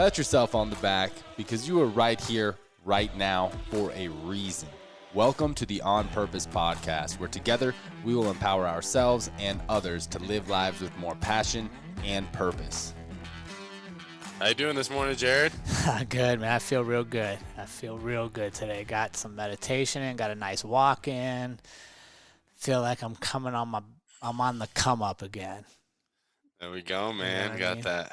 Pat yourself on the back because you are right here, right now, for a reason. Welcome to the On Purpose podcast, where together we will empower ourselves and others to live lives with more passion and purpose. How you doing this morning, Jared? Good, man. I feel real good. Today. Got some meditation in, got a nice walk in. Feel like I'm on the come up again. There we go, man. You know Got what I mean?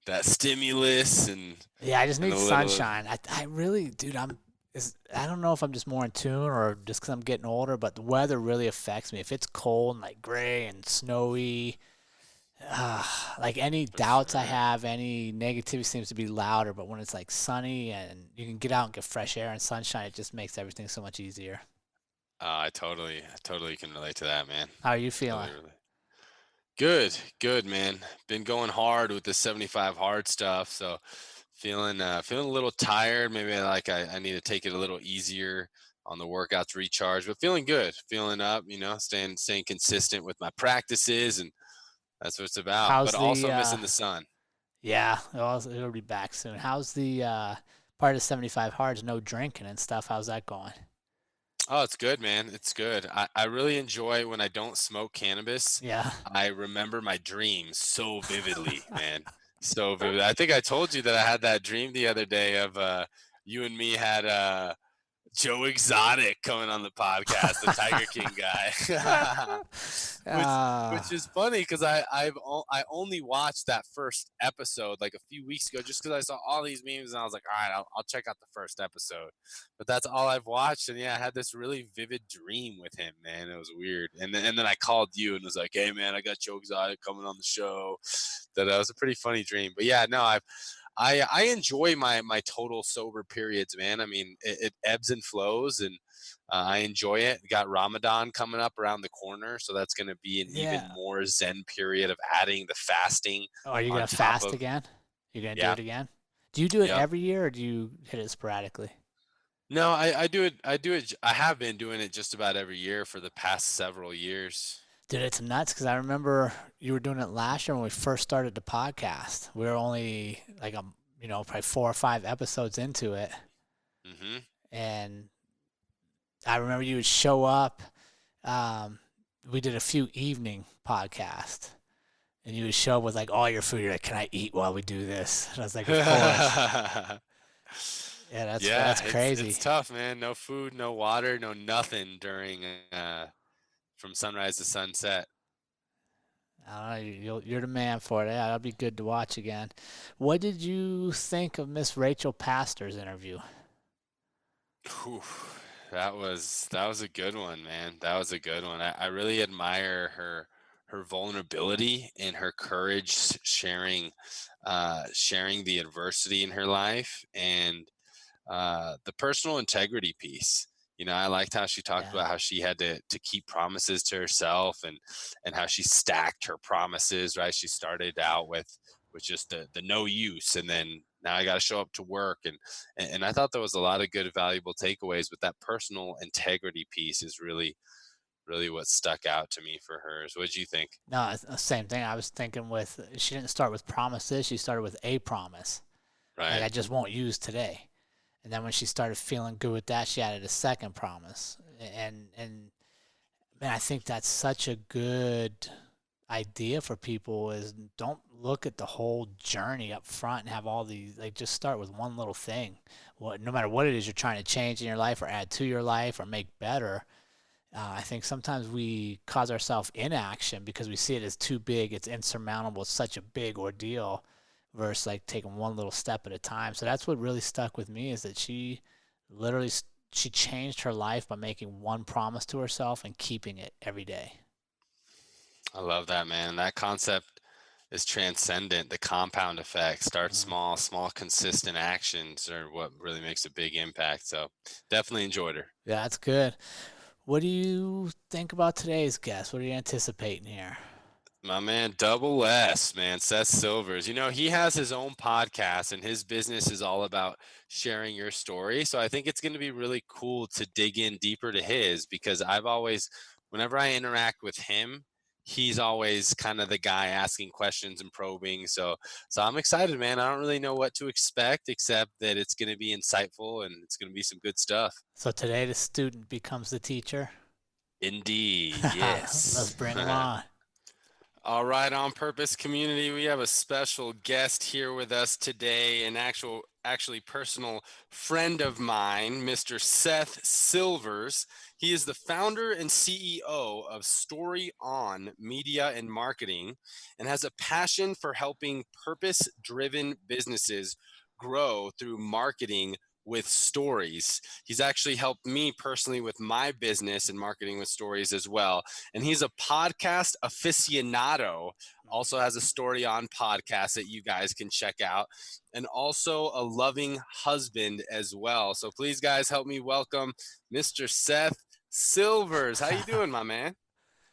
that stimulus and Yeah, I just need a little sunshine. I really, dude, I don't know if I'm just more in tune or just because I'm getting older, but the weather really affects me. If it's cold and like gray and snowy, like any doubts I have, any negativity seems to be louder. But when it's like sunny and you can get out and get fresh air and sunshine, it just makes everything so much easier. I totally can relate to that, man. How are you feeling? Good, man. Been going hard with the 75 hard stuff, so feeling a little tired. Maybe I need to take it a little easier on the workouts, recharge, but feeling good, feeling up. Staying consistent with my practices, and that's what it's about. How's But the also missing the sun. Yeah, it'll be back soon. How's the part of 75 hards, no drinking and stuff? How's that going? Oh, it's good, man. It's good. I really enjoy when I don't smoke cannabis. Yeah. I remember my dreams so vividly, man. So vivid. I think I told you that I had that dream the other day of you and me had Joe Exotic coming on the podcast, the Tiger King guy. which is funny because I only watched that first episode like a few weeks ago just because I saw all these memes and I was like, all right, I'll check out the first episode. But that's all I've watched, and yeah, I had this really vivid dream with him, man. It was weird, and then I called you and was like, hey, man, I got Joe Exotic coming on the show. That was a pretty funny dream, but yeah, no, I enjoy my total sober periods, man. I mean, it ebbs and flows, and I enjoy it. Got Ramadan coming up around the corner, so that's going to be an even Yeah. more zen period of adding the fasting. Oh, are you on gonna top fast of again? You're gonna do Yeah, it again? Do you do it yep. every year or do you hit it sporadically? No, I do it. I do it. I have been doing it just about every year for the past several years. Dude, it's nuts because I remember you were doing it last year when we first started the podcast. We were only like probably 4 or 5 episodes into it, hmm and I remember you would show up. We did a few evening podcasts, and you would show up with like all your food. You're like, "Can I eat while we do this?" And I was like, "Of course." Yeah, that's crazy. it's tough, man. No food, no water, no nothing during from sunrise to sunset. I don't know, you're the man for it. Yeah, that'll be good to watch again. What did you think of Miss Rachel Pastor's interview? Whew, that was a good one, man. That was a good one. I really admire her vulnerability and her courage sharing the adversity in her life and the personal integrity piece. I liked how she talked Yeah. about how she had to keep promises to herself and how she stacked her promises, right? She started out with just the no use, and then now I got to show up to work, and I thought there was a lot of good valuable takeaways, but that personal integrity piece is really what stuck out to me for hers. What did you think? No, it's the same thing. I was thinking she didn't start with promises. She started with a promise. Like, Right. I just won't use today. And then when she started feeling good with that, she added a second promise. And man, I think that's such a good idea for people is don't look at the whole journey up front and have all these, like, just start with one little thing. No matter what it is you're trying to change in your life or add to your life or make better. I think sometimes we cause ourselves inaction because we see it as too big, it's insurmountable, it's such a big ordeal versus like taking one little step at a time. So that's what really stuck with me is that she literally she changed her life by making one promise to herself and keeping it every day. I love that, man. That concept is transcendent. The compound effect. Start Mhm. small, consistent actions are what really makes a big impact. So definitely enjoyed her. Yeah, that's good. What do you think about today's guest? What are you anticipating here? My man, Double S, man, Seth Silvers. He has his own podcast and his business is all about sharing your story. So I think it's going to be really cool to dig in deeper to his because whenever I interact with him, he's always kind of the guy asking questions and probing. So I'm excited, man. I don't really know what to expect except that it's going to be insightful and it's going to be some good stuff. So today the student becomes the teacher. Indeed, Let's yes. bring him on. All right, On Purpose community, we have a special guest here with us today, an actually personal friend of mine, Mr. Seth Silvers. He is the founder and CEO of Story On Media and Marketing and has a passion for helping purpose-driven businesses grow through marketing with stories. He's actually helped me personally with my business and marketing with stories as well. And he's a podcast aficionado, also has a Story On podcast that you guys can check out, and also a loving husband as well. So please, guys, help me welcome Mr. Seth Silvers. How you doing, my man?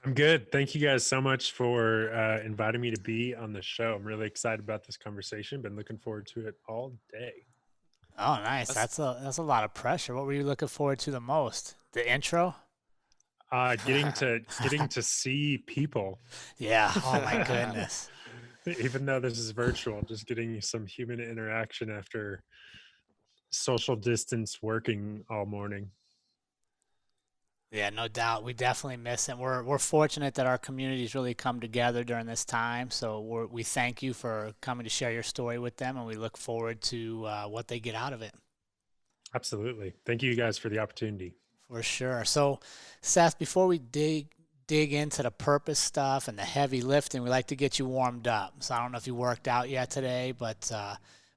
I'm good. Thank you guys so much for inviting me to be on the show. I'm really excited about this conversation. Been looking forward to it all day. Oh, nice. That's a lot of pressure. What were you looking forward to the most? The intro? Getting to see people. Yeah. Oh my goodness. Even though this is virtual, just getting some human interaction after social distance working all morning. Yeah, no doubt. We definitely miss it. We're fortunate that our communities really come together during this time. So we thank you for coming to share your story with them, and we look forward to what they get out of it. Absolutely. Thank you guys for the opportunity. For sure. So, Seth, before we dig into the purpose stuff and the heavy lifting, we like to get you warmed up. So I don't know if you worked out yet today, but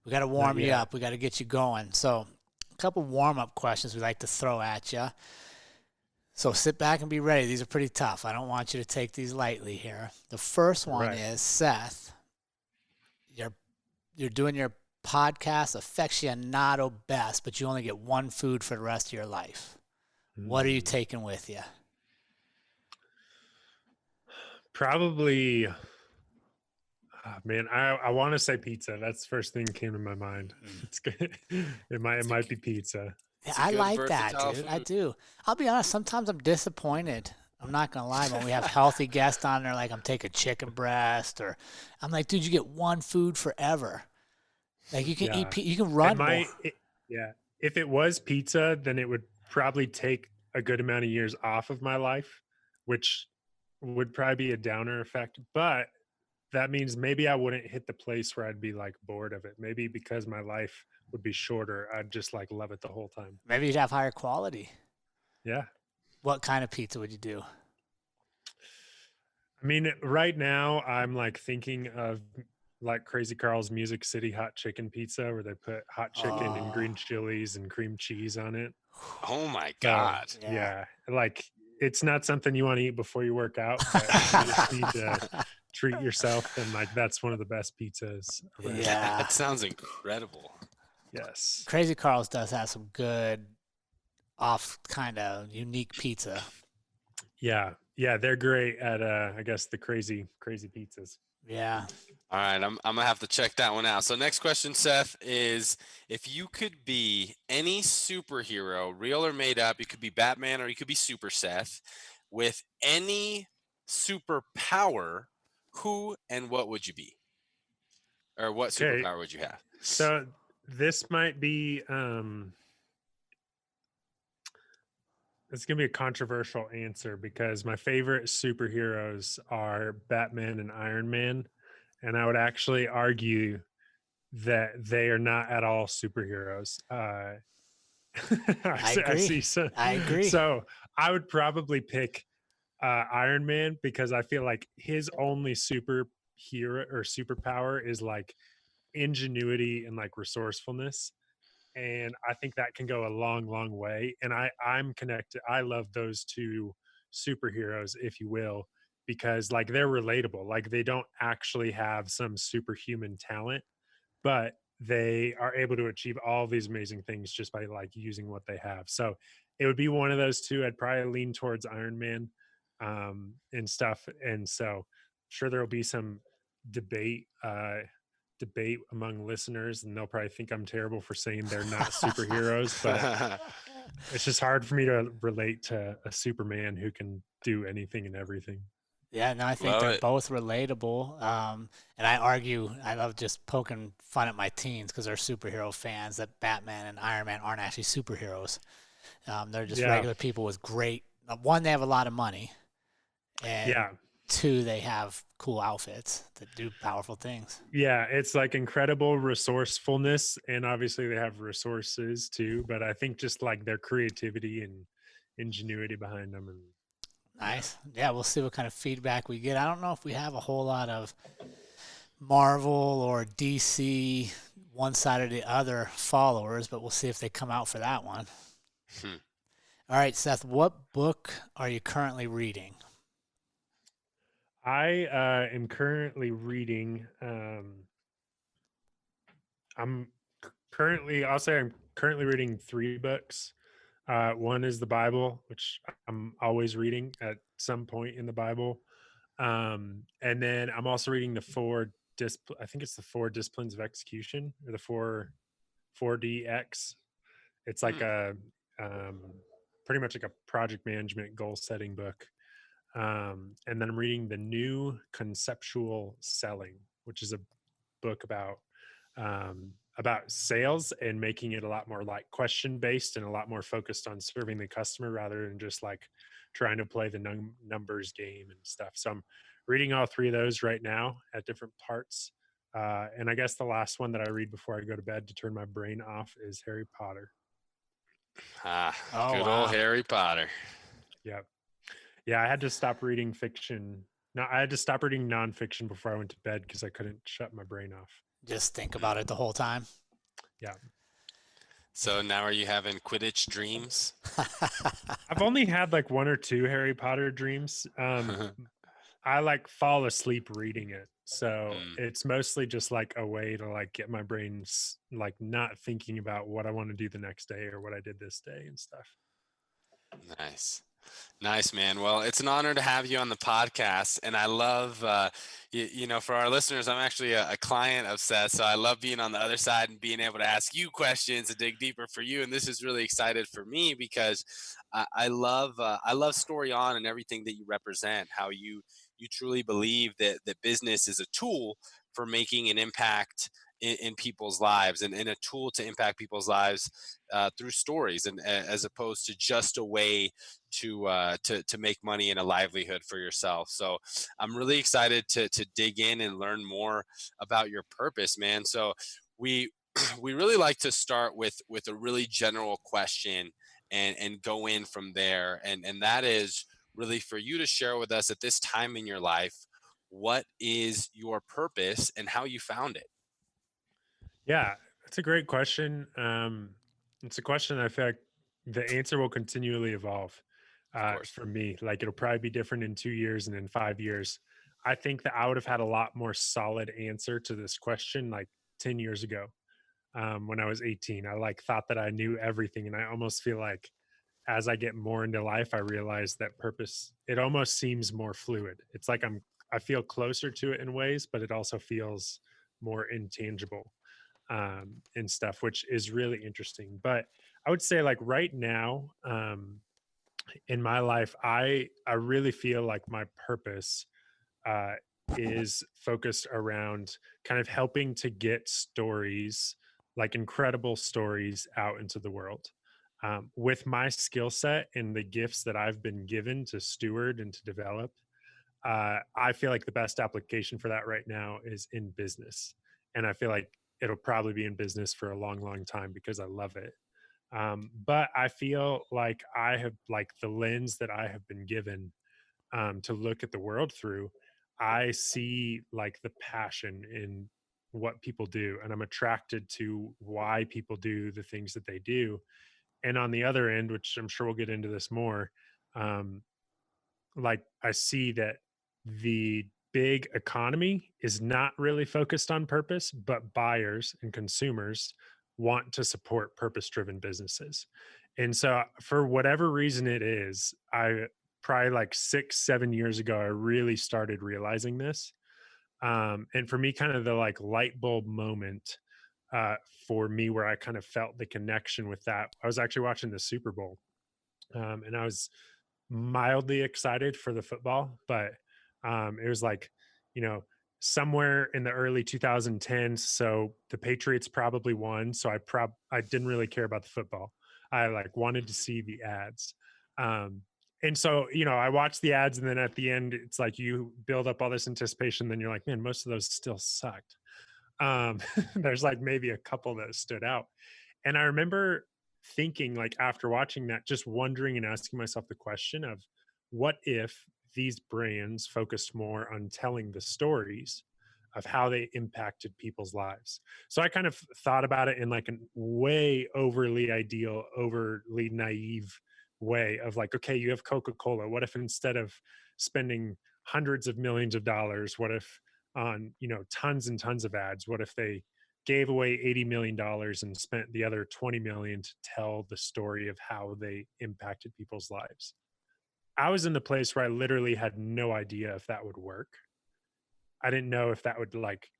we got to warm you up. We got to get you going. So a couple warm-up questions we like to throw at you. So sit back and be ready. These are pretty tough. I don't want you to take these lightly here. The first one is, Seth, you're doing your podcast aficionado best, but you only get one food for the rest of your life. What are you taking with you? Probably, man, I want to say pizza. That's the first thing that came to my mind. It's good. It might be pizza. Yeah, I like that, dude. Food. I do. I'll be honest. Sometimes I'm disappointed. I'm not gonna lie. When we have healthy guests on there, like I'm taking chicken breast, or I'm like, dude, you get one food forever. Like you can eat, you can run more. If it was pizza, then it would probably take a good amount of years off of my life, which would probably be a downer effect. But that means maybe I wouldn't hit the place where I'd be like bored of it. Maybe because my life would be shorter, I'd just like love it the whole time. Maybe you'd have higher quality. Yeah. What kind of pizza would you do? I mean, right now I'm like thinking of like Crazy Carl's Music City hot chicken pizza, where they put hot chicken and green chilies and cream cheese on it. Oh my God. So, yeah. Like it's not something you want to eat before you work out, but you just need to treat yourself. And like, that's one of the best pizzas around. Yeah. That sounds incredible. Yes. Crazy Carl's does have some good off kind of unique pizza. Yeah. Yeah. They're great at, I guess the crazy pizzas. Yeah. All right. I'm going to have to check that one out. So next question, Seth, is if you could be any superhero, real or made up, you could be Batman or you could be Super Seth, with any superpower, who and what would you be? Or what superpower would you have? So this might be, it's going to be a controversial answer because my favorite superheroes are Batman and Iron Man. And I would actually argue that they are not at all superheroes. I agree. I agree. So I would probably pick Iron Man because I feel like his only superhero or superpower is like ingenuity and like resourcefulness. And I think that can go a long, long way. And I'm connected. I love those two superheroes, if you will, because like they're relatable. Like they don't actually have some superhuman talent, but they are able to achieve all these amazing things just by like using what they have. So it would be one of those two. I'd probably lean towards Iron Man and stuff. And so I'm sure there'll be some debate among listeners, and they'll probably think I'm terrible for saying they're not superheroes, but it's just hard for me to relate to a Superman who can do anything and everything. Yeah, no, I think Love they're it. both relatable. And I argue, I love just poking fun at my teens because they're superhero fans, that Batman and Iron Man aren't actually superheroes. They're just Yeah. regular people with great, one, they have a lot of money, and Yeah. two, they have cool outfits that do powerful things. Yeah, it's like incredible resourcefulness, and obviously they have resources too, but I think just like their creativity and ingenuity behind them. And yeah. Nice. Yeah, we'll see what kind of feedback we get. I don't know if we have a whole lot of Marvel or DC one side or the other followers, but we'll see if they come out for that one. Hmm. All right, Seth, what book are you currently reading? I am currently reading I'll say I'm currently reading 3 books. One is the Bible, which I'm always reading at some point in the Bible. And then I'm also reading I think it's the 4 disciplines of execution, or the 4DX. It's like Hmm. a um, pretty much like a project management goal setting book. And then I'm reading the New Conceptual Selling, which is a book about sales and making it a lot more like question based and a lot more focused on serving the customer rather than just like trying to play the numbers game and stuff. So I'm reading all 3 of those right now at different parts. And I guess the last one that I read before I go to bed to turn my brain off is Harry Potter. Oh, Good old wow. Harry Potter. Yeah. Yeah. I had to stop reading fiction. No, I had to stop reading nonfiction before I went to bed because I couldn't shut my brain off. Just think about it the whole time. Yeah. So now are you having Quidditch dreams? I've only had like 1 or 2 Harry Potter dreams. I like fall asleep reading it. So Mm, it's mostly just like a way to like get my brains like not thinking about what I want to do the next day or what I did this day and stuff. nice. Nice, man. Well, it's an honor to have you on the podcast. And I love, for our listeners, I'm actually a client of Seth. So I love being on the other side and being able to ask you questions and dig deeper for you. And this is really excited for me because I love Story On and everything that you represent, how you truly believe that business is a tool for making an impact in people's lives and a tool to impact people's lives through stories and as opposed to just a way to make money and a livelihood for yourself. So I'm really excited to dig in and learn more about your purpose, man. So we we really like to start with a really general question and go in from there. And that is really for you to share with us at this time in your life, what is your purpose and how you found it. Yeah, that's a great question. It's a question I feel like the answer will continually evolve Of course. for me. Like it'll probably be different in 2 years and in 5 years. I think that I would have had a lot more solid answer to this question like 10 years ago when I was 18. I like thought that I knew everything. And I almost feel like as I get more into life, I realize that purpose, it almost seems more fluid. It's like I feel closer to it in ways, but it also feels more intangible and stuff, which is really interesting. But I would say like right now in my life, I really feel like my purpose uh, is focused around kind of helping to get stories, like incredible stories, out into the world. With my skill set and the gifts that I've been given to steward and to develop, I feel like the best application for that right now is in business. And I feel like it'll probably be in business for a long, long time because I love it. But I feel like I have, like, the lens that I have been given to look at the world through, I see like the passion in what people do. And I'm attracted to why people do the things that they do. And on the other end, which I'm sure we'll get into this more, um, like I see that the big economy is not really focused on purpose, but buyers and consumers want to support purpose driven businesses. And so, for whatever reason it is, I probably like 6, 7 years ago, I really started realizing this. And for me, kind of the like light bulb moment uh, for me where I kind of felt the connection with that, I was actually watching the Super Bowl and I was mildly excited for the football, but It was like, you know, somewhere in the early 2010s. So the Patriots probably won. So I didn't really care about the football. I like wanted to Mhm. see the ads. Um, and so, you know, I watched the ads, and then at the end, it's like you build up all this anticipation. Then you're like, man, most of those still sucked. Um, there's like maybe a couple that stood out. And I remember thinking, like, after watching that, just wondering and asking myself the question of what if these brands focused more on telling the stories of how they impacted people's lives. So I kind of thought about it in like a way overly ideal, overly naive way of like, okay, you have Coca-Cola. What if instead of spending hundreds of millions of dollars, what if on, you know, tons and tons of ads, what if they gave away $80 million and spent the other 20 million to tell the story of how they impacted people's lives? I was in the place where I literally had no idea if that would work. I didn't know if that would like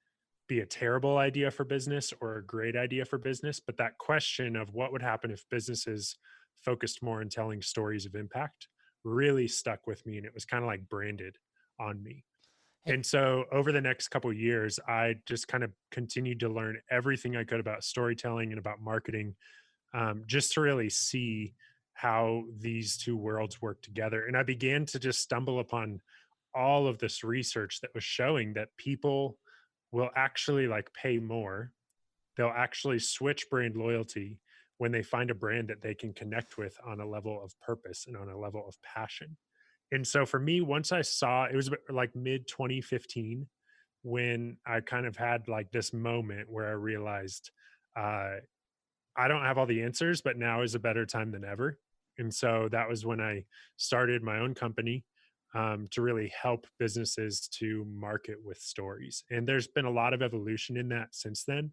be a terrible idea for business or a great idea for business, but that question of what would happen if businesses focused more on telling stories of impact really stuck with me, and it was kind of like branded on me. Hey, And so over the next couple of years, I just kind of continued to learn everything I could about storytelling and about marketing, just to really see how these two worlds work together. And I began to just stumble upon all of this research that was showing that people will actually like pay more. They'll actually switch brand loyalty when they find a brand that they can connect with on a level of purpose and on a level of passion. And so for me, once I saw it was like mid 2015 when I kind of had like this moment where I realized uh, I don't have all the answers, but now is a better time than ever. And so that was when I started my own company, to really help businesses to market with stories. And there's been a lot of evolution in that since then.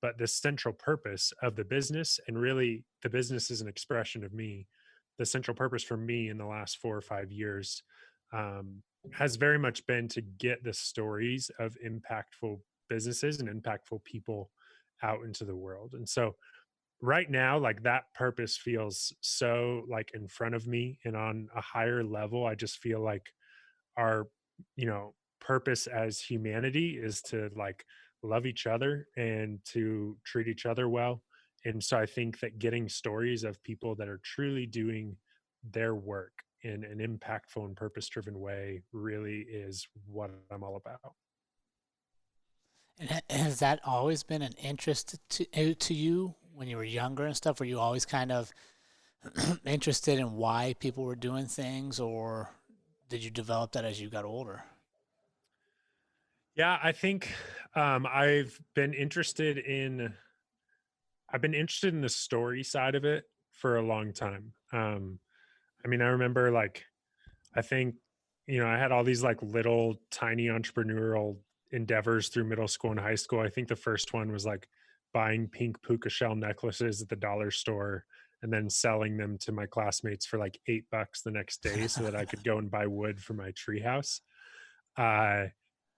But the central purpose of the business, and really the business is an expression of me, the central purpose for me in the last 4 or 5 years, has very much been to get the stories of impactful businesses and impactful people out into the world. And so right now, like, that purpose feels so like in front of me and on a higher level. I just feel like our, you know, purpose as humanity is to like love each other and to treat each other well. And so I think that getting stories of people that are truly doing their work in an impactful and purpose driven way really is what I'm all about. and has that always been an interest to you when you were younger and stuff? Were you always kind of interested in why people were doing things, or did you develop that as you got older? Yeah, I think I've been interested in the story side of it for a long time. I mean, I remember like I think, you know, I had all these like little tiny entrepreneurial endeavors through middle school and high school. I think the first one was like buying pink puka shell necklaces at the dollar store and then selling them to my classmates for like $8 the next day so that I could go and buy wood for my treehouse. Uh,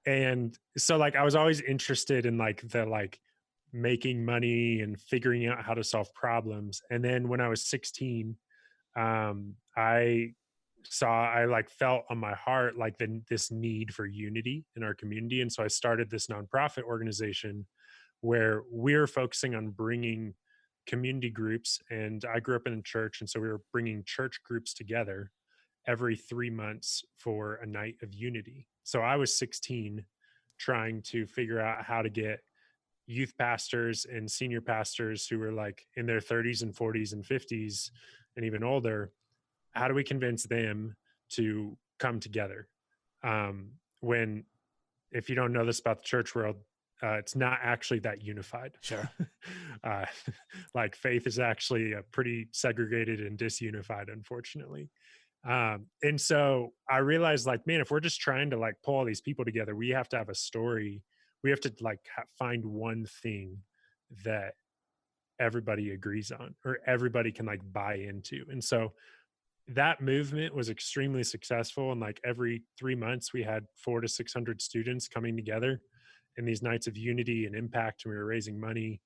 and so like I was always interested in like the like making money and figuring out how to solve problems. And then when I was 16, I like felt on my heart like this need for unity in our community. And so I started this nonprofit organization where we're focusing on bringing community groups. And I grew up in a church, and so we were bringing church groups together every 3 months for a night of unity. So I was 16 trying to figure out how to get youth pastors and senior pastors who were like in their 30s and 40s and 50s and even older, how do we convince them to come together? When, if you don't know this about the church world, it's not actually that unified. Sure. uh, like faith is actually pretty segregated and disunified, unfortunately. And so I realized, like, man, if we're just trying to like pull all these people together, we have to have a story. We have to like find one thing that everybody agrees on or everybody can like buy into. And so that movement was extremely successful. And like every 3 months, we had 400 to 600 students coming together in these nights of unity and impact. And we were raising money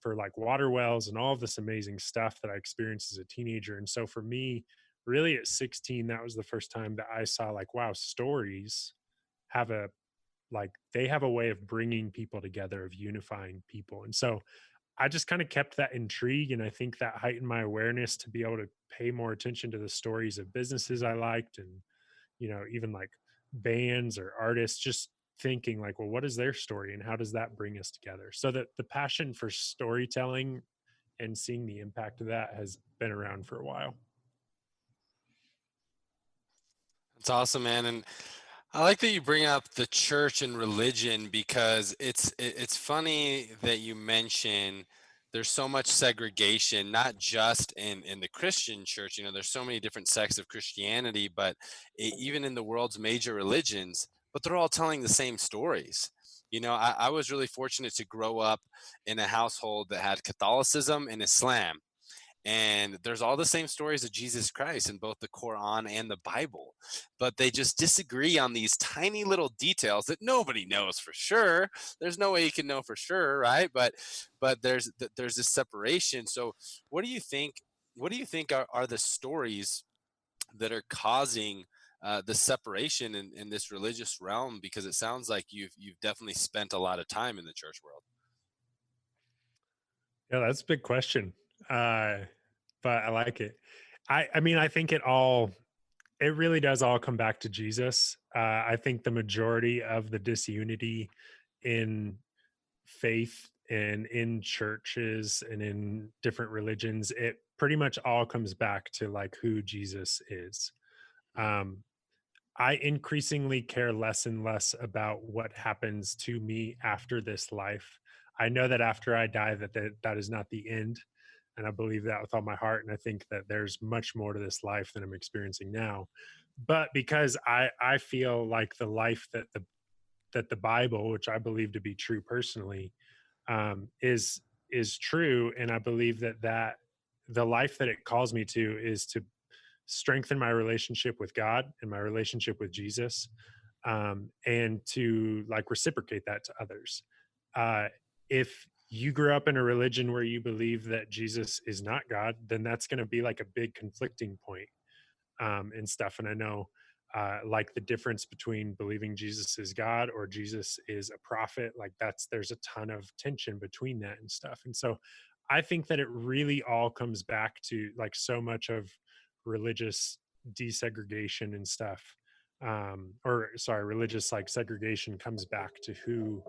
for like water wells and all of this amazing stuff that I experienced as a teenager. And so for me, really at 16, that was the first time that I saw like, wow, stories have a like they have a way of bringing people together, of unifying people. And so I just kind of kept that intrigue, and I think that heightened my awareness to be able to pay more attention to the stories of businesses I liked, and even like bands or artists, just thinking like, well, what is their story and how does that bring us together? So that the passion for storytelling and seeing the impact of that has been around for a while. It's awesome, man. And I like that you bring up the church and religion because it's funny that you mention there's so much segregation, not just in the Christian church. There's so many different sects of Christianity, but even in the world's major religions, but they're all telling the same stories. I was really fortunate to grow up in a household that had Catholicism and Islam, and there's all the same stories of Jesus Christ in both the Quran and the Bible, but they just disagree on these tiny little details that nobody knows for sure. There's no way you can know for sure, right? But there's this separation. So what do you think are the stories that are causing the separation in this religious realm? Because it sounds like you've definitely spent a lot of time in the church world. Yeah, that's a big question. Uh, but I like it. I mean, I think it really does all come back to Jesus. I think the majority of the disunity in faith and in churches and in different religions, it pretty much all comes back to like who Jesus is. Mhm. Um, I increasingly care less and less about what happens to me after this life. I know that after I die, that is not the end, and I believe that with all my heart. And I think that there's much more to this life than I'm experiencing now. But because I feel like the life that the Bible, which I believe to be true personally, is true, and I believe that the life that it calls me to is to strengthen my relationship with God and my relationship with Jesus, and to like reciprocate that to others. If you grew up in a religion where you believe that Jesus is not God, then that's going to be like a big conflicting point, and stuff. And I know, like the difference between believing Jesus is God or Jesus is a prophet, like there's a ton of tension between that and stuff. And so I think that it really all comes back to like so much of religious desegregation and stuff. Or sorry, religious like segregation comes back to who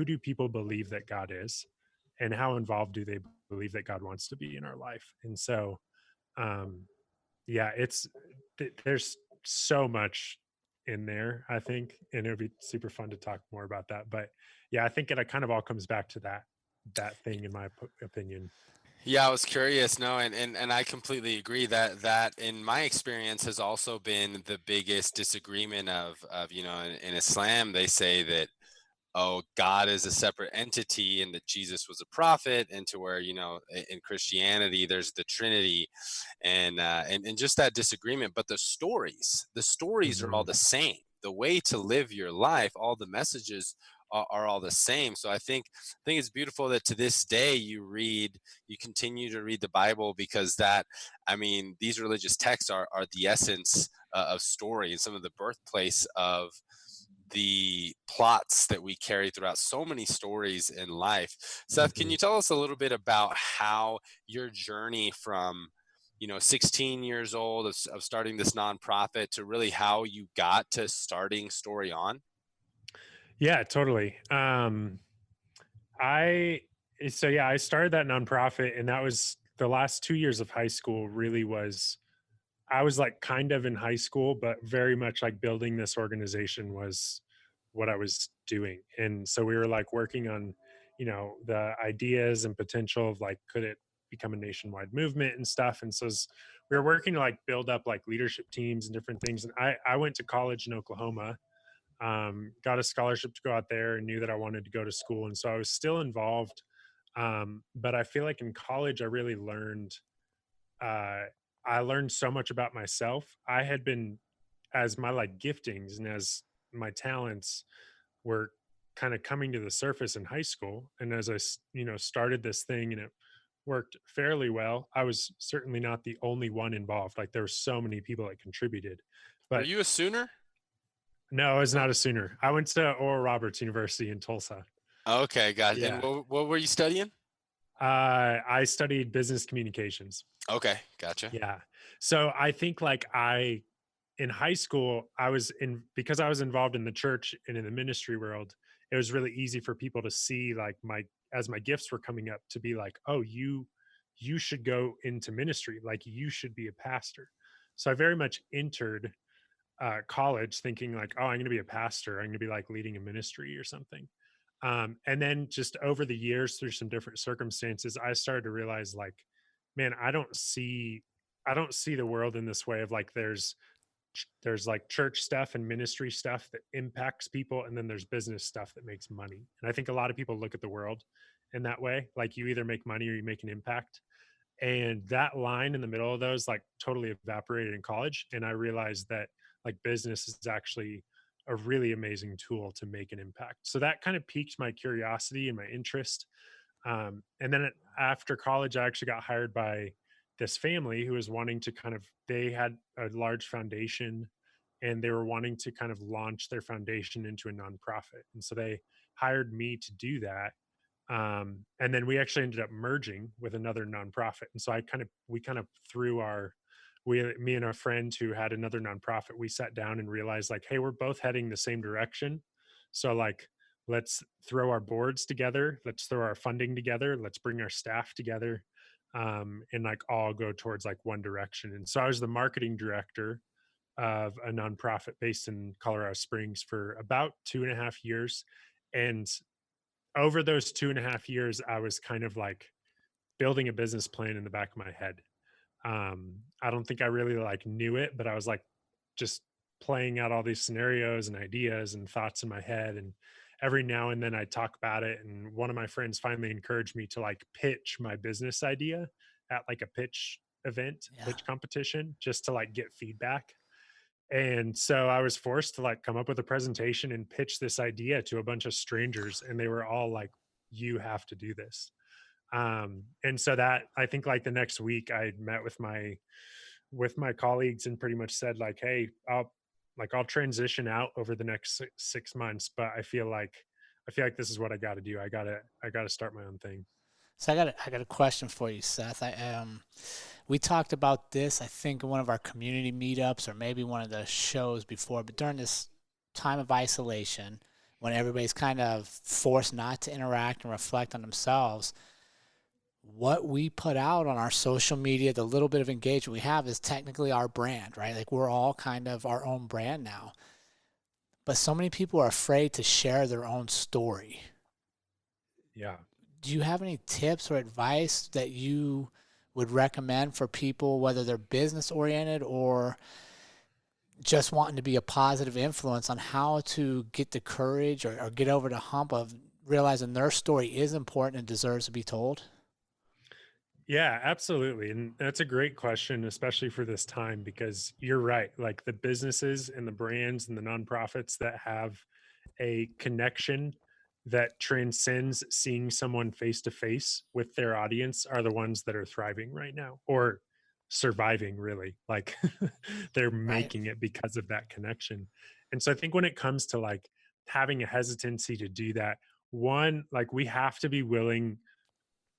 do people believe that God is, and how involved do they believe that God wants to be in our life. And so, um, yeah, there's so much in there, I think, and it'd be super fun to talk more about that. But yeah, I think it kind of all comes back to that thing, in my opinion. Yeah, I was curious. No, and I completely agree that in my experience has also been the biggest disagreement of in Islam they say that, oh, God is a separate entity and that Jesus was a prophet, and to where in Christianity there's the Trinity, and just that disagreement. But the stories are all Hmm. the same. The way to live your life, all the messages are all the same. So I think it's beautiful that to this day you continue to read the Bible, because I mean, these religious texts are the essence of story and some of the birthplace of the plots that we carry throughout so many stories in life. Seth, can Hmm. you tell us a little bit about how your journey from 16 years old of starting this nonprofit to really how you got to starting Story On? Yeah, totally. I so yeah, I started that nonprofit, and that was the last 2 years of high school. Really was I was like kind of in high school, but very much like building this organization was what I was doing. And so we were like working on, the ideas and potential of like, could it become a nationwide movement and stuff. And so we were working to like build up like leadership teams and different things. And I went to college in Oklahoma, got a scholarship to go out there, and knew that I wanted to go to school. And so I was still involved. But I feel like in college, uh, I learned so much about myself. I had been, as my like giftings and as my talents were kind of coming to the surface in high school, and as started this thing and it worked fairly well. I was certainly not the only one involved. Like there were so many people that contributed, Were but you a Sooner? No, I was not a Sooner. I went to Oral Roberts University in Tulsa. Okay, guys. And Yeah. what were you studying? I studied business communications. Okay, gotcha. Yeah. So I think like in high school, I was in because I was involved in the church and in the ministry world, it was really easy for people to see like my gifts were coming up to be like, oh, you should go into ministry, like you should be a pastor. So I very much entered college thinking like, oh, I'm going to be a pastor. I'm going to be like leading a ministry or something. And then just over the years, through some different circumstances, I started to realize like, man, I don't see the world in this way of like there's like church stuff and ministry stuff that impacts people, and then there's business stuff that makes money. And I think a lot of people look at the world in that way, like you either make money or you make an impact. And that line in the middle of those like totally evaporated in college, and I realized that like business is actually a really amazing tool to make an impact. So that kind of piqued my curiosity and my interest. And then after college, I actually got hired by this family who was wanting to they had a large foundation, and they were wanting to kind of launch their foundation into a nonprofit. And so they hired me to do that. And then we actually ended up merging with another nonprofit. And so we kind of threw me and a friend who had another nonprofit, we sat down and realized like, hey, we're both heading the same direction. So like, let's throw our boards together, let's throw our funding together, let's bring our staff together, and like all go towards like one direction. And so I was the marketing director of a nonprofit based in Colorado Springs for about 2.5 years. And over those 2.5 years, I was kind of like building a business plan in the back of my head. I don't think I really like knew it, but I was like just playing out all these scenarios and ideas and thoughts in my head. And every now and then I talk about it. And one of my friends finally encouraged me to like pitch my business idea at like a pitch event, Yeah. pitch competition, just to like get feedback. And so I was forced to like come up with a presentation and pitch this idea to a bunch of strangers. And they were all like, you have to do this. And so that I think like the next week I met with my colleagues and pretty much said like, hey, I'll transition out over the next 6 months, but I feel like this is what I got to do. I got to start my own thing. So I got a question for you, Seth. We talked about this, I think, in one of our community meetups or maybe one of the shows before, but during this time of isolation, when everybody's kind of forced not to interact and reflect on themselves, what we put out on our social media, the little bit of engagement we have is technically our brand, right? Like we're all kind of our own brand now. But so many people are afraid to share their own story. Yeah. Do you have any tips or advice that you would recommend for people, whether they're business oriented or just wanting to be a positive influence, on how to get the courage or get over the hump of realizing their story is important and deserves to be told? Yeah, absolutely. And that's a great question, especially for this time, because you're right. Like the businesses and the brands and the nonprofits that have a connection that transcends seeing someone face to face with their audience are the ones that are thriving right now, or surviving, really. Like they're Right. making it because of that connection. And so I think when it comes to like having a hesitancy to do that, one, like we have to be willing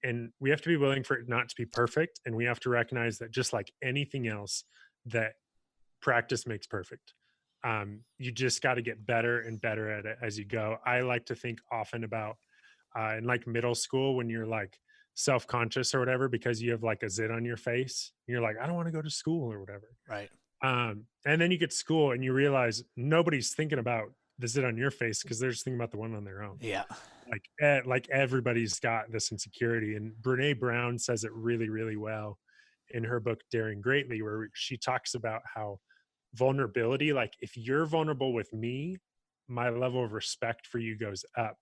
for it not to be perfect, and we have to recognize that just like anything else, that practice makes perfect. You just got to get better and better at it as you go. I like to think often about in like middle school when you're like self-conscious or whatever because you have like a zit on your face, you're like, I don't want to go to school or whatever. Right. And then you get to school and you realize nobody's thinking about the zit on your face because they're just thinking about the one on their own. Yeah. Like everybody's got this insecurity, and Brene Brown says it really really well in her book Daring Greatly, where she talks about how vulnerability, like if you're vulnerable with me, my level of respect for you goes up.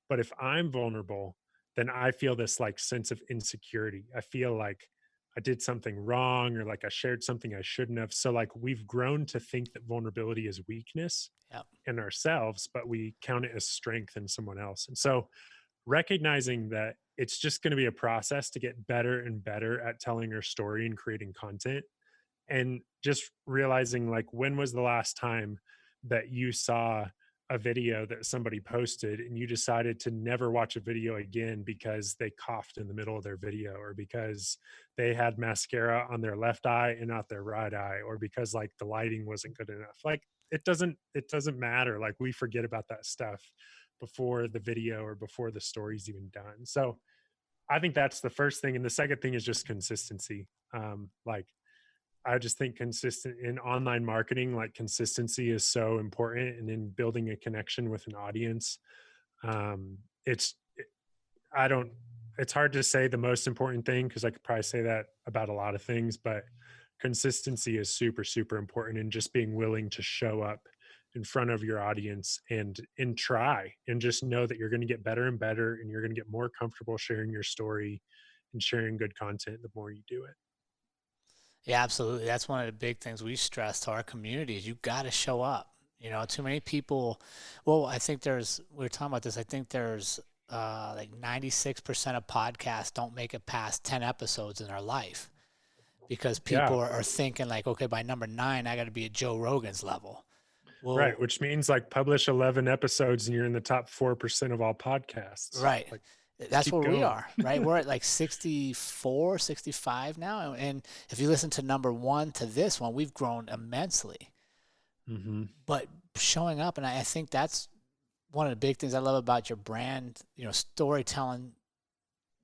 But if I'm vulnerable, then I feel this like sense of insecurity. I feel like I did something wrong, or like I shared something I shouldn't have. So like we've grown to think that vulnerability is weakness Yeah. in ourselves, but we count it as strength in someone else. And so recognizing that it's just going to be a process to get better and better at telling our story and creating content, and just realizing like when was the last time that you saw a video that somebody posted and you decided to never watch a video again because they coughed in the middle of their video, or because they had mascara on their left eye and not their right eye, or because like the lighting wasn't good enough. Like it doesn't matter. Like we forget about that stuff before the video or before the story's even done. So I think that's the first thing. And the second thing is just consistency. Like I just think consistent in online marketing, like consistency is so important, and in building a connection with an audience. Um, it's I don't. It's hard to say the most important thing because I could probably say that about a lot of things, but consistency is super super important, and just being willing to show up in front of your audience and try and just know that you're going to get better and better, and you're going to get more comfortable sharing your story and sharing good content the more you do it. Yeah, absolutely. That's one of the big things we stress to our community is you got to show up. You know, too many people. Well, I think we were talking about this. I think there's like 96% of podcasts don't make it past 10 episodes in their life because Yeah. people are thinking like, okay, by number 9, I got to be at Joe Rogan's level. Well, Right, which means like publish 11 episodes and you're in the top 4% of all podcasts. right. Like That's keep where we going. are, right? We're at like 64, 65 now. And if you listen to number 1 to this one, we've grown immensely. Mm-hmm. But showing up, and I think that's one of the big things I love about your brand, you know, storytelling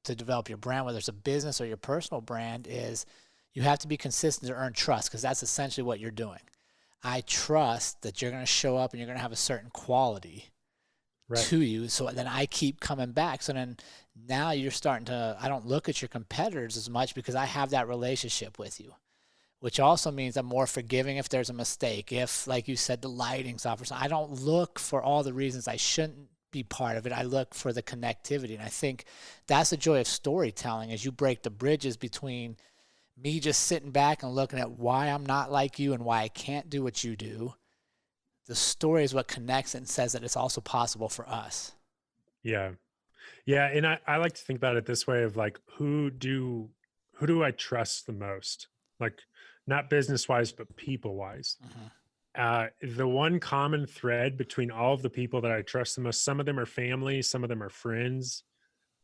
to develop your brand, whether it's a business or your personal brand, is you have to be consistent to earn trust, because that's essentially what you're doing. I trust that you're going to show up and you're going to have a certain quality to you. So then I keep coming back. So then now you're starting to, I don't look at your competitors as much because I have that relationship with you, which also means I'm more forgiving if there's a mistake. If, like you said, the lighting's off or something, I don't look for all the reasons I shouldn't be part of it. I look for the connectivity. And I think that's the joy of storytelling, is you break the bridges between me just sitting back and looking at why I'm not like you and why I can't do what you do. The story is what connects it and says that it's also possible for us. Yeah. Yeah. And I like to think about it this way of like, who do I trust the most? Like not business wise, but people wise. The one common thread between all of the people that I trust the most, some of them are family, some of them are friends.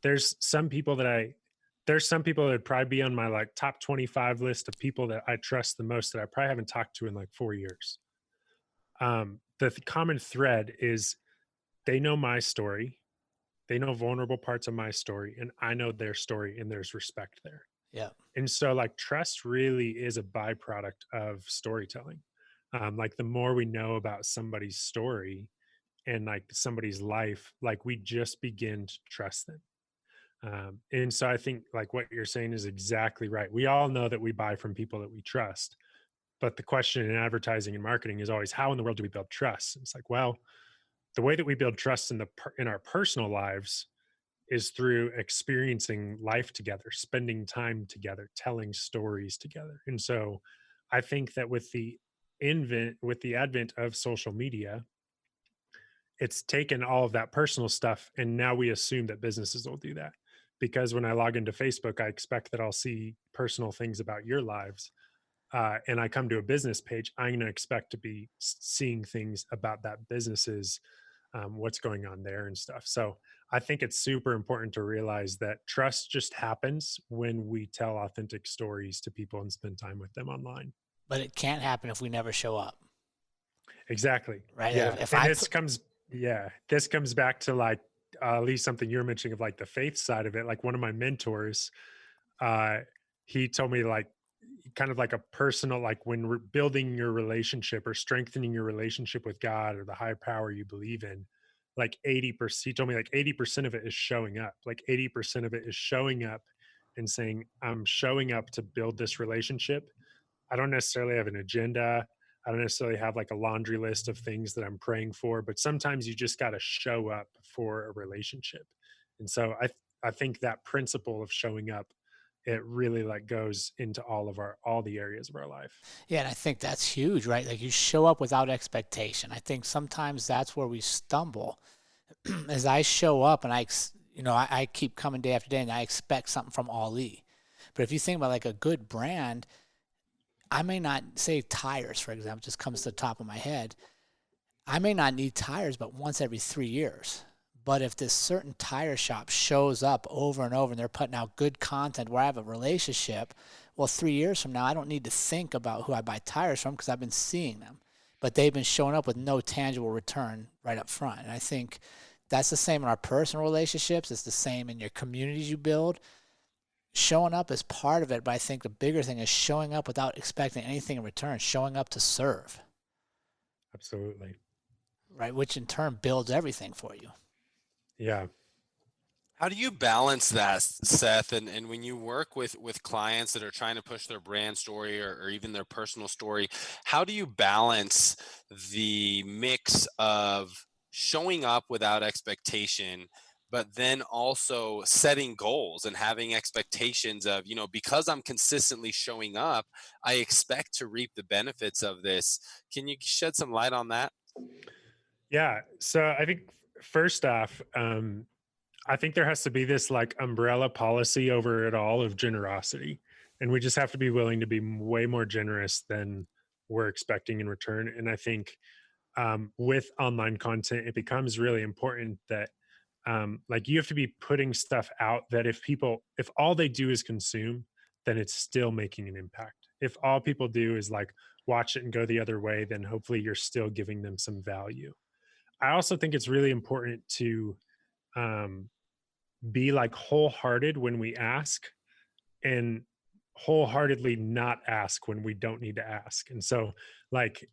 There's some people that would probably be on my like top 25 list of people that I trust the most that I probably haven't talked to in like 4 years. The common thread is they know my story. They know vulnerable parts of my story, and I know their story, and there's respect there. Yeah. And so like trust really is a byproduct of storytelling. Like the more we know about somebody's story and like somebody's life, like we just begin to trust them. And so I think like what you're saying is exactly right. We all know that we buy from people that we trust. But the question in advertising and marketing is always, how in the world do we build trust? And it's like, well, the way that we build trust in our personal lives is through experiencing life together, spending time together, telling stories together. And so I think that with the advent of social media, it's taken all of that personal stuff, and now we assume that businesses will do that. Because when I log into Facebook, I expect that I'll see personal things about your lives. And I come to a business page, I'm going to expect to be seeing things about that business's what's going on there and stuff. So I think it's super important to realize that trust just happens when we tell authentic stories to people and spend time with them online. But it can't happen if we never show up. Exactly. Right. Yeah. If And I this comes back to like at least something you're mentioning of like the faith side of it. Like one of my mentors, he told me like kind of like a personal, like when we're building your relationship or strengthening your relationship with God or the higher power you believe in, like 80%, he told me like 80% of it is showing up. Like 80% of it is showing up and saying, I'm showing up to build this relationship. I don't necessarily have an agenda. I don't necessarily have like a laundry list of things that I'm praying for, but sometimes you just got to show up for a relationship. And so I think that principle of showing up, it really like goes into all the areas of our life. Yeah, and I think that's huge, right? Like you show up without expectation. I think sometimes that's where we stumble. As I show up and I keep coming day after day and I expect something from Ali. But if you think about like a good brand, I may not say tires, for example, just comes to the top of my head. I may not need tires but once every 3 years. But if this certain tire shop shows up over and over and they're putting out good content where I have a relationship, well, 3 years from now, I don't need to think about who I buy tires from because I've been seeing them. But they've been showing up with no tangible return right up front. And I think that's the same in our personal relationships. It's the same in your communities you build. Showing up is part of it, but I think the bigger thing is showing up without expecting anything in return, showing up to serve. Absolutely. Right, which in turn builds everything for you. Yeah. How do you balance that, Seth? And when you work with clients that are trying to push their brand story or even their personal story, how do you balance the mix of showing up without expectation, but then also setting goals and having expectations of, because I'm consistently showing up, I expect to reap the benefits of this. Can you shed some light on that? Yeah. So I think first off, I think there has to be this like umbrella policy over it all of generosity. And we just have to be willing to be way more generous than we're expecting in return. And I think with online content, it becomes really important that like you have to be putting stuff out that if all they do is consume, then it's still making an impact. If all people do is like watch it and go the other way, then hopefully you're still giving them some value. I also think it's really important to um, be like wholehearted when we ask and wholeheartedly not ask when we don't need to ask. And so, like,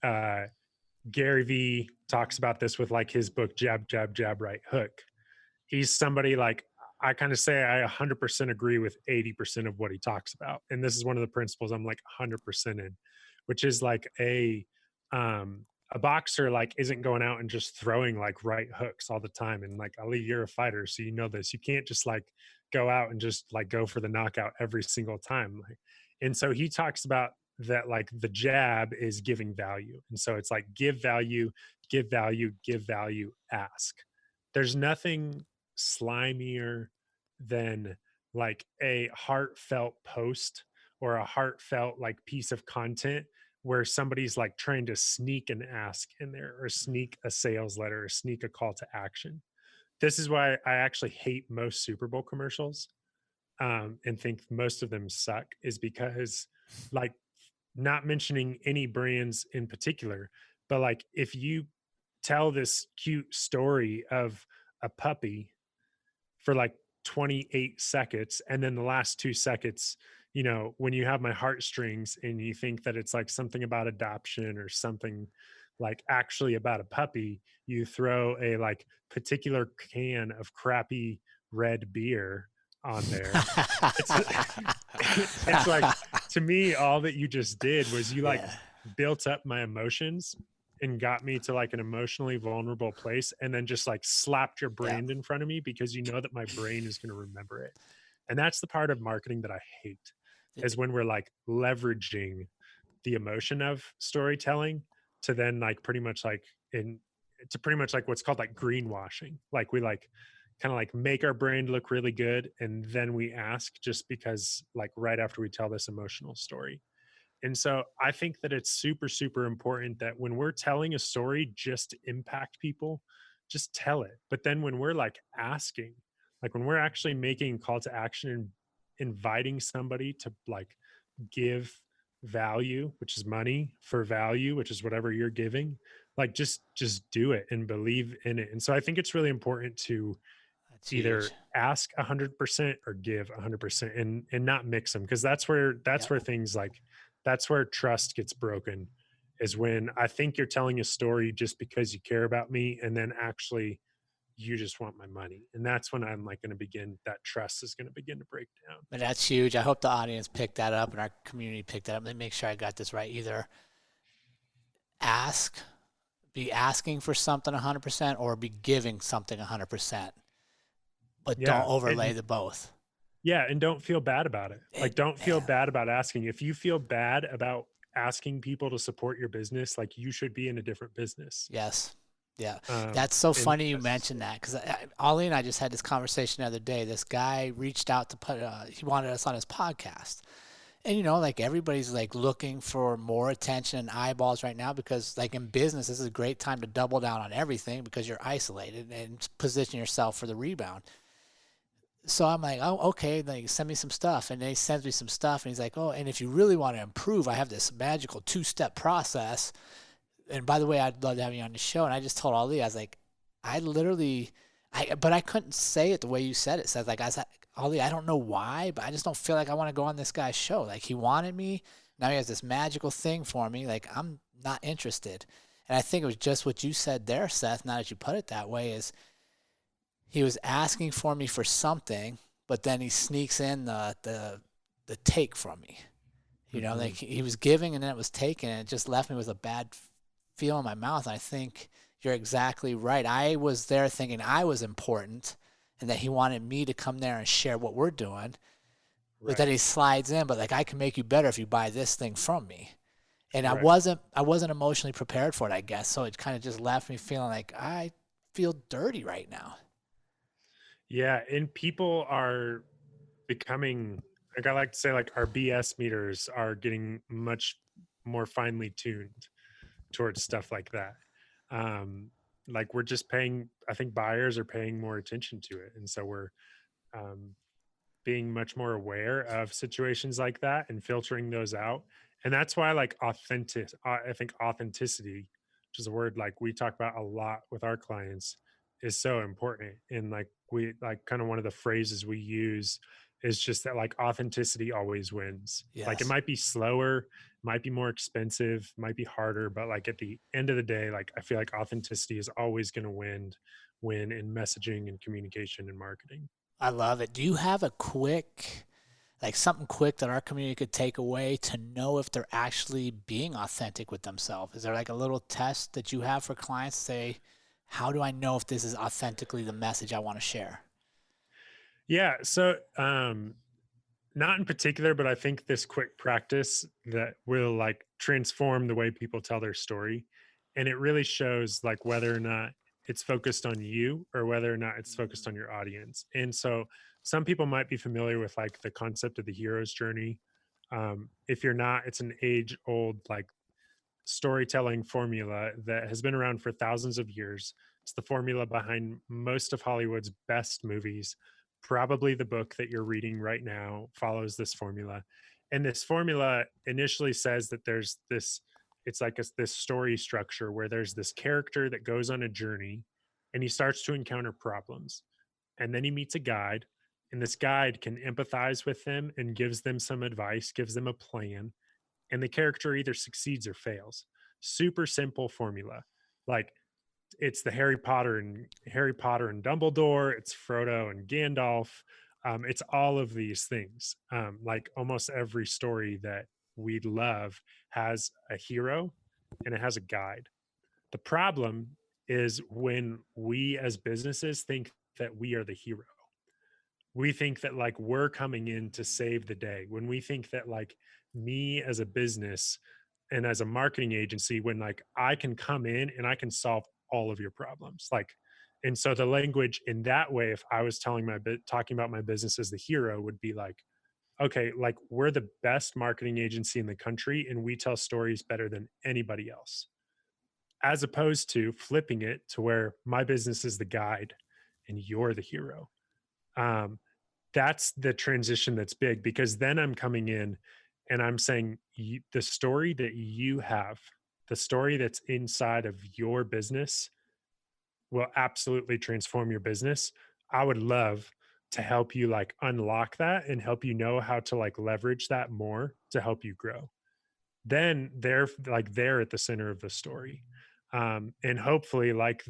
Gary Vee talks about this with like his book, Jab, Jab, Jab, Right Hook. He's somebody like, I kind of say I 100% agree with 80% of what he talks about. And this is one of the principles I'm like 100% in, which is like a boxer like isn't going out and just throwing like right hooks all the time. And like, Ali, you're a fighter, so you know this. You can't just like go out and just like go for the knockout every single time. Like, and so he talks about that like the jab is giving value. And so it's like give value, give value, give value, ask. There's nothing slimier than like a heartfelt post or a heartfelt like piece of content where somebody's like trying to sneak an ask in there or sneak a sales letter or sneak a call to action. This is why I actually hate most Super Bowl commercials and think most of them suck, is because like not mentioning any brands in particular, but like if you tell this cute story of a puppy for like 28 seconds and then the last 2 seconds, when you have my heartstrings and you think that it's like something about adoption or something like actually about a puppy, you throw a like particular can of crappy red beer on there. It's like, to me, all that you just did was you like built up my emotions and got me to like an emotionally vulnerable place and then just like slapped your brand in front of me because you know that my brain is going to remember it. And that's the part of marketing that I hate, is when we're like leveraging the emotion of storytelling to then like pretty much like what's called like greenwashing. Like we like kind of like make our brand look really good and then we ask just because like right after we tell this emotional story. And so I think that it's super, super important that when we're telling a story just to impact people, just tell it. But then when we're like asking, like when we're actually making a call to action and inviting somebody to like give value, which is money, for value, which is whatever you're giving, like just do it and believe in it. And so I think it's really important to That's either huge. ask 100% or give 100% and not mix them, because that's where things like that's where trust gets broken, is when I think you're telling a story just because you care about me and then actually you just want my money. And that's when I'm like that trust is going to begin to break down. But that's huge. I hope the audience picked that up and our community picked that up. Let me make sure I got this right. Either be asking for something 100% or be giving something 100%. But don't overlay the both. Yeah, and don't feel bad about it. Like, don't feel bad about asking. If you feel bad about asking people to support your business, like you should be in a different business. Yes. Yeah. That's so funny you mentioned that, because Ollie and I just had this conversation the other day. This guy reached out to he wanted us on his podcast. And you know, like everybody's like looking for more attention and eyeballs right now because like in business, this is a great time to double down on everything because you're isolated and position yourself for the rebound. So I'm like, oh, okay, like send me some stuff. And then he sends me some stuff and he's like, oh, and if you really want to improve, I have this magical 2-step process. And by the way, I'd love to have you on the show. And I just told Ali, I was like, I literally, but I couldn't say it the way you said it. So I was like, Ali, I don't know why, but I just don't feel like I want to go on this guy's show. Like he wanted me. Now he has this magical thing for me. Like I'm not interested. And I think it was just what you said there, Seth, now that you put it that way, is he was asking for me for something, but then he sneaks in the take from me. You know, like he was giving and then it was taken, and it just left me with a bad feel in my mouth. And I think you're exactly right. I was there thinking I was important and that he wanted me to come there and share what we're doing. But then he slides in, but like I can make you better if you buy this thing from me. And I wasn't emotionally prepared for it, I guess. So it kind of just left me feeling like I feel dirty right now. Yeah, and people are becoming, like I like to say, like our BS meters are getting much more finely tuned towards stuff like that. Like we're just paying, I think buyers are paying more attention to it. And so we're um, being much more aware of situations like that and filtering those out. And that's why like I think authenticity, which is a word like we talk about a lot with our clients, is so important. And like we like kind of one of the phrases we use is just that like authenticity always wins. Like it Yes. might be slower, might be more expensive, might be harder, but like at the end of the day, like I feel like authenticity is always going to win in messaging and communication and marketing. I love it. Do you have a quick, like something quick that our community could take away to know if they're actually being authentic with themselves? Is there like a little test that you have for clients to say, how do I know if this is authentically the message I want to share? Yeah. So, not in particular, but I think this quick practice that will like transform the way people tell their story. And it really shows like whether or not it's focused on you or whether or not it's focused on your audience. And so some people might be familiar with like the concept of the hero's journey. If you're not, it's an age old like storytelling formula that has been around for thousands of years. It's the formula behind most of Hollywood's best movies. Probably the book that you're reading right now follows this formula. And this formula initially says that there's this, it's like this story structure where there's this character that goes on a journey and he starts to encounter problems. And then he meets a guide, and this guide can empathize with them and gives them some advice, gives them a plan, and the character either succeeds or fails. Super simple formula. Like it's the Harry Potter and Dumbledore, it's Frodo and Gandalf. It's all of these things. Like almost every story that we love has a hero and it has a guide. The problem is when we as businesses think that we are the hero. We think that like we're coming in to save the day. When we think that like me as a business and as a marketing agency, when like I can come in and I can solve all of your problems. Like, and so the language in that way, if I was talking about my business as the hero, would be like, okay, like we're the best marketing agency in the country and we tell stories better than anybody else, as opposed to flipping it to where my business is the guide and you're the hero. Um, that's the transition that's big, because then I'm coming in and I'm saying the story that you have, the story that's inside of your business will absolutely transform your business. I would love to help you like unlock that and help you know how to like leverage that more to help you grow. Then they're at the center of the story. And hopefully like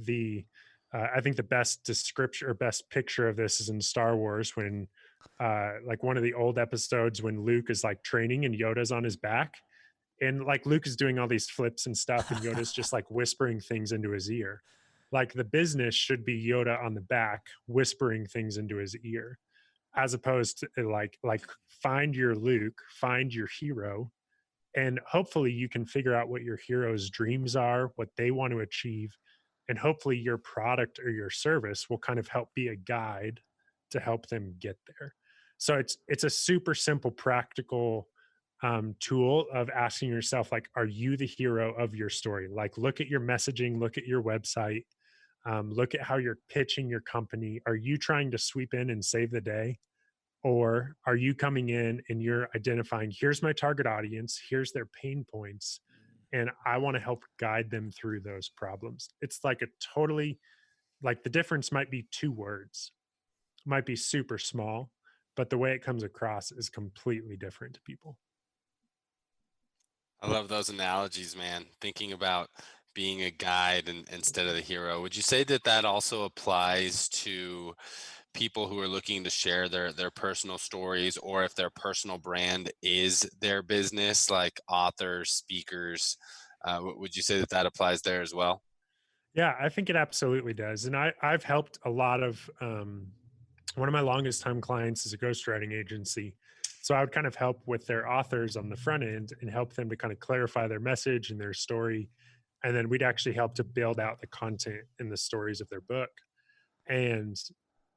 I think the best description or best picture of this is in Star Wars when like one of the old episodes when Luke is like training and Yoda's on his back, and like Luke is doing all these flips and stuff and Yoda's just like whispering things into his ear. Like the business should be Yoda on the back whispering things into his ear, as opposed to like find your Luke, find your hero, and hopefully you can figure out what your hero's dreams are, what they want to achieve, and hopefully your product or your service will kind of help be a guide to help them get there. So it's a super simple practical tool of asking yourself, like, are you the hero of your story? Like, look at your messaging, look at your website, look at how you're pitching your company. Are you trying to sweep in and save the day? Or are you coming in and you're identifying, here's my target audience, here's their pain points, and I want to help guide them through those problems? It's like a totally, like, the difference might be two words, might be super small, but the way it comes across is completely different to people. I love those analogies, man. Thinking about being a guide instead of the hero. Would you say that that also applies to people who are looking to share their personal stories, or if their personal brand is their business, like authors, speakers? Would you say that that applies there as well? Yeah, I think it absolutely does. And I've helped a lot of one of my longest time clients is a ghostwriting agency. So I would kind of help with their authors on the front end and help them to kind of clarify their message and their story. And then we'd actually help to build out the content and the stories of their book. And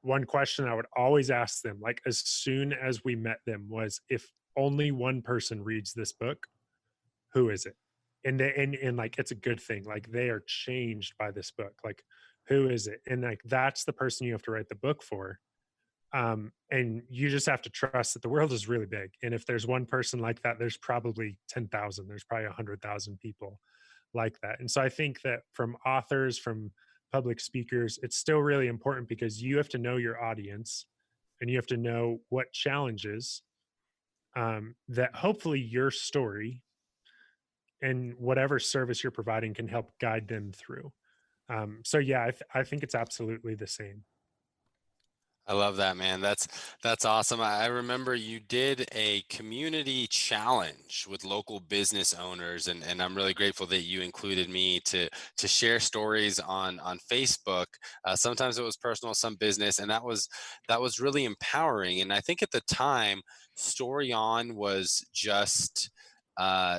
one question I would always ask them, like as soon as we met them, was, if only one person reads this book, who is it? And and like, it's a good thing. Like, they are changed by this book. Like, who is it? And like, that's the person you have to write the book for. And you just have to trust that the world is really big. And if there's one person like that, there's probably 10,000, there's probably 100,000 people like that. And so I think that from authors, from public speakers, it's still really important because you have to know your audience and you have to know what challenges, that hopefully your story and whatever service you're providing can help guide them through. So yeah, I think it's absolutely the same. I love that, man. That's awesome. I remember you did a community challenge with local business owners, and I'm really grateful that you included me to share stories on Facebook. Sometimes it was personal, some business, and that was really empowering. And I think at the time, Story On was just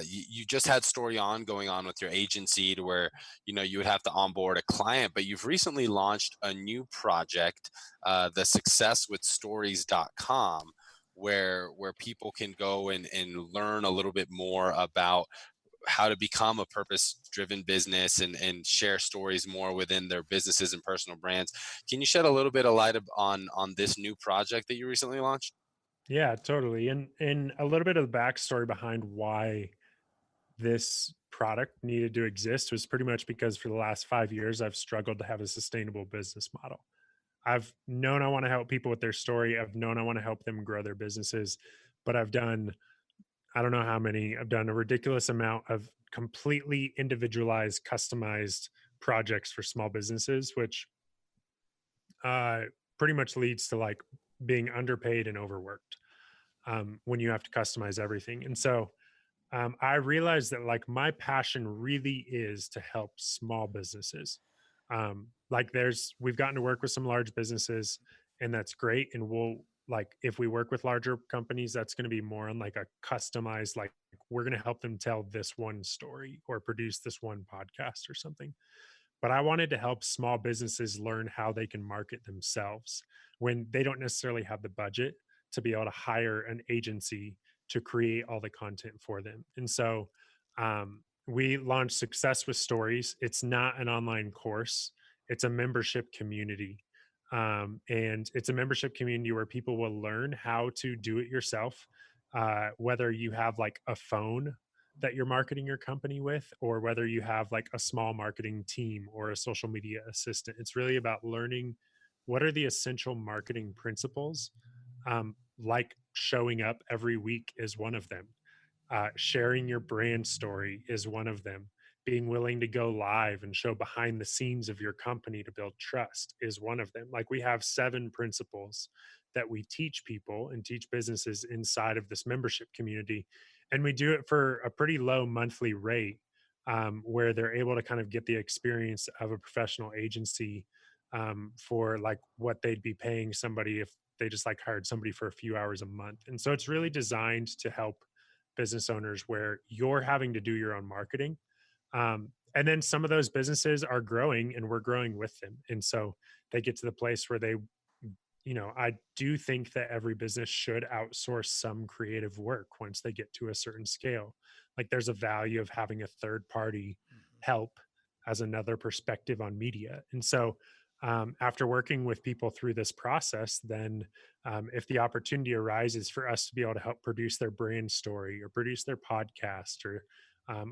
you just had Story On going on with your agency, to where you would have to onboard a client, but you've recently launched a new project, the successwithstories.com, where people can go and learn a little bit more about how to become a purpose driven business, and share stories more within their businesses and personal brands. Can you shed a little bit of light on this new project that you recently launched? Yeah, totally. And a little bit of the backstory behind why this product needed to exist was pretty much because for the last 5 years, I've struggled to have a sustainable business model. I've known I want to help people with their story. I've known I want to help them grow their businesses, but I've done, I don't know how many, I've done a ridiculous amount of completely individualized, customized projects for small businesses, which uh, pretty much leads to like being underpaid and overworked, when you have to customize everything. And so I realized that like my passion really is to help small businesses. Like, we've gotten to work with some large businesses, and that's great. And we'll, like, if we work with larger companies, that's going to be more on like a customized, like, we're going to help them tell this one story or produce this one podcast or something. But I wanted to help small businesses learn how they can market themselves when they don't necessarily have the budget to be able to hire an agency to create all the content for them. And so we launched Success with Stories. It's not an online course, it's a membership community. And it's a membership community where people will learn how to do it yourself, whether you have like a phone that you're marketing your company with, or whether you have like a small marketing team or a social media assistant. It's really about learning what are the essential marketing principles. Like, showing up every week is one of them. Sharing your brand story is one of them. Being willing to go live and show behind the scenes of your company to build trust is one of them. Like, we have 7 principles that we teach people and teach businesses inside of this membership community. And we do it for a pretty low monthly rate, where they're able to kind of get the experience of a professional agency, for like what they'd be paying somebody if they just like hired somebody for a few hours a month. And so it's really designed to help business owners where you're having to do your own marketing. And then some of those businesses are growing and we're growing with them. And so they get to the place where they I do think that every business should outsource some creative work once they get to a certain scale. Like there's a value of having a third party help as another perspective on media. And so, after working with people through this process, then if the opportunity arises for us to be able to help produce their brand story or produce their podcast or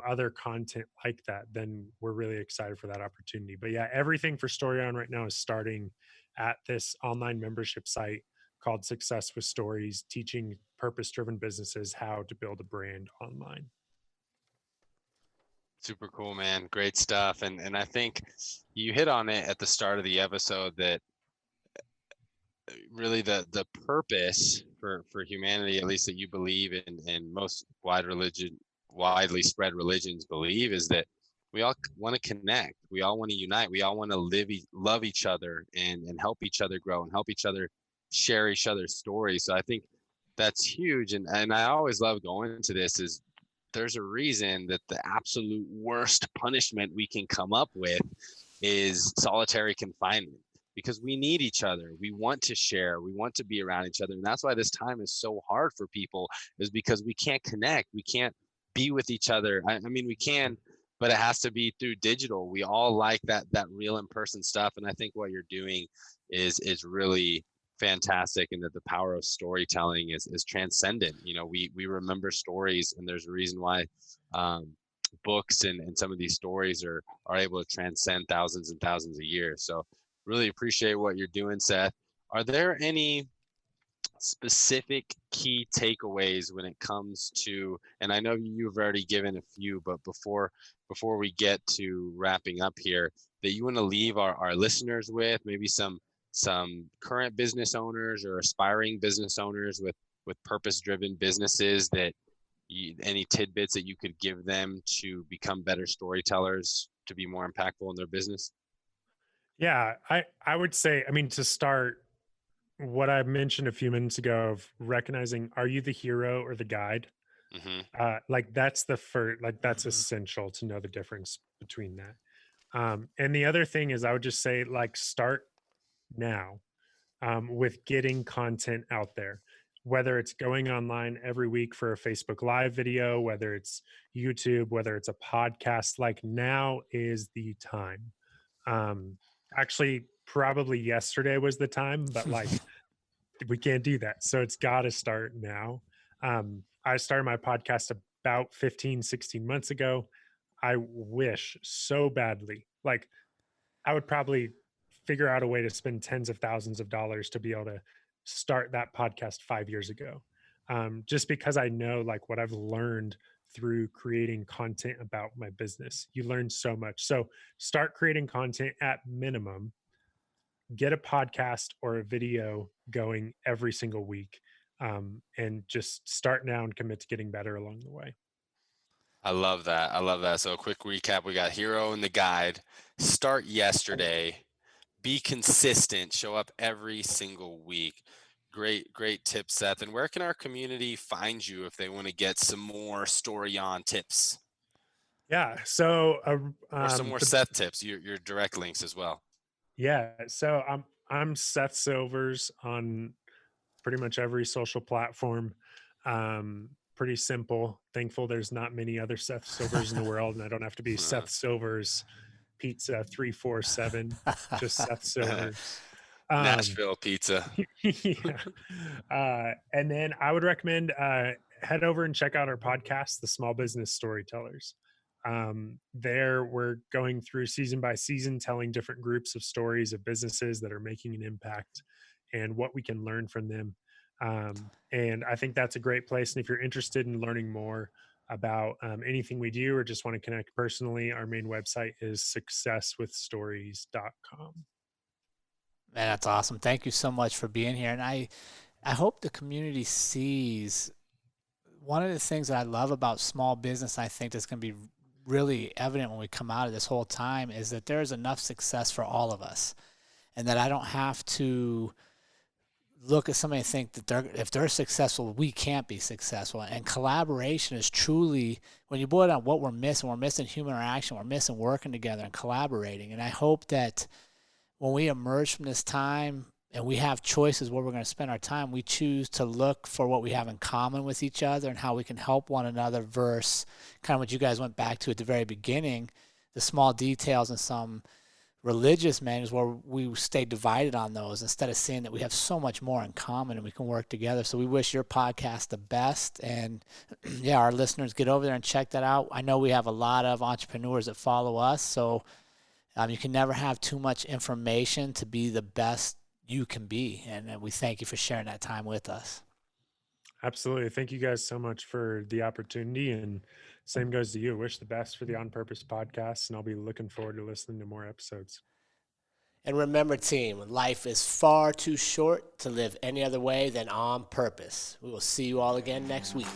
other content like that, then we're really excited for that opportunity. But yeah, everything for Story On right now is starting at this online membership site called Success with Stories, teaching purpose driven businesses how to build a brand online. Super cool, man. Great stuff. And I think you hit on it at the start of the episode that really the purpose for humanity, at least that you believe in, and most widely spread religions believe, is that we all want to connect. We all want to unite. We all want to love each other and help each other grow and help each other share each other's stories. So I think that's huge. And I always love going to this is there's a reason that the absolute worst punishment we can come up with is solitary confinement, because we need each other. We want to share. We want to be around each other. And that's why this time is so hard for people, is because we can't connect. We can't be with each other. I mean, we can, but it has to be through digital. We all like that real in-person stuff. And I think what you're doing is really fantastic, and that the power of storytelling is transcendent. We remember stories, and there's a reason why books and some of these stories are able to transcend thousands and thousands of years. So really appreciate what you're doing, Seth. Are there any specific key takeaways when it comes to, and I know you've already given a few, but before we get to wrapping up here, that you want to leave our listeners with, maybe some current business owners or aspiring business owners with purpose-driven businesses, that any tidbits that you could give them to become better storytellers, to be more impactful in their business? Yeah, I would say, I mean, to start, what I mentioned a few minutes ago of recognizing, are you the hero or the guide? Like that's the first, like that's essential to know the difference between that. And the other thing is, I would just say, like, start now with getting content out there, whether it's going online every week for a Facebook Live video, whether it's YouTube, whether it's a podcast. Like now is the time. Actually, probably yesterday was the time, but like we can't do that. So it's got to start now. I started my podcast about 15, 16 months ago. I wish so badly, like I would probably figure out a way to spend tens of thousands of dollars to be able to start that podcast 5 years ago. Just because I know like what I've learned through creating content about my business. You learn so much. So start creating content at minimum, get a podcast or a video going every single week, and just start now and commit to getting better along the way. I love that. So a quick recap: we got hero and the guide. Start yesterday. Be consistent. Show up every single week. Great tips, Seth. And where can our community find you if they want to get some more Story On tips? Yeah. So, or some more Seth tips, your direct links as well. Yeah. So I'm Seth Silvers on pretty much every social platform. Pretty simple. Thankful there's not many other Seth Silvers in the world, and I don't have to be Seth Silvers Pizza 347. Just Seth Silvers. Nashville pizza. Yeah. And then I would recommend head over and check out our podcast, The Small Business Storytellers. There we're going through season by season, telling different groups of stories of businesses that are making an impact and what we can learn from them. And I think that's a great place. And if you're interested in learning more about anything we do or just want to connect personally, our main website is successwithstories.com. Man, that's awesome. Thank you so much for being here. And I hope the community sees one of the things that I love about small business. I think that's going to be really evident when we come out of this whole time is that there is enough success for all of us, and that I don't have to look at somebody and think that if they're successful, we can't be successful. And collaboration is truly, when you boil it down, what we're missing human interaction, we're missing working together and collaborating. And I hope that when we emerge from this time, and we have choices where we're going to spend our time. We choose to look for what we have in common with each other and how we can help one another versus kind of what you guys went back to at the very beginning, the small details and some religious manuals where we stay divided on those instead of seeing that we have so much more in common and we can work together. So we wish your podcast the best. And yeah, our listeners, get over there and check that out. I know we have a lot of entrepreneurs that follow us. So you can never have too much information to be the best you can be. And we thank you for sharing that time with us. Absolutely. Thank you guys so much for the opportunity, and same goes to you. Wish the best for the On Purpose podcast, and I'll be looking forward to listening to more episodes. And remember, team, life is far too short to live any other way than on purpose. We will see you all again next week.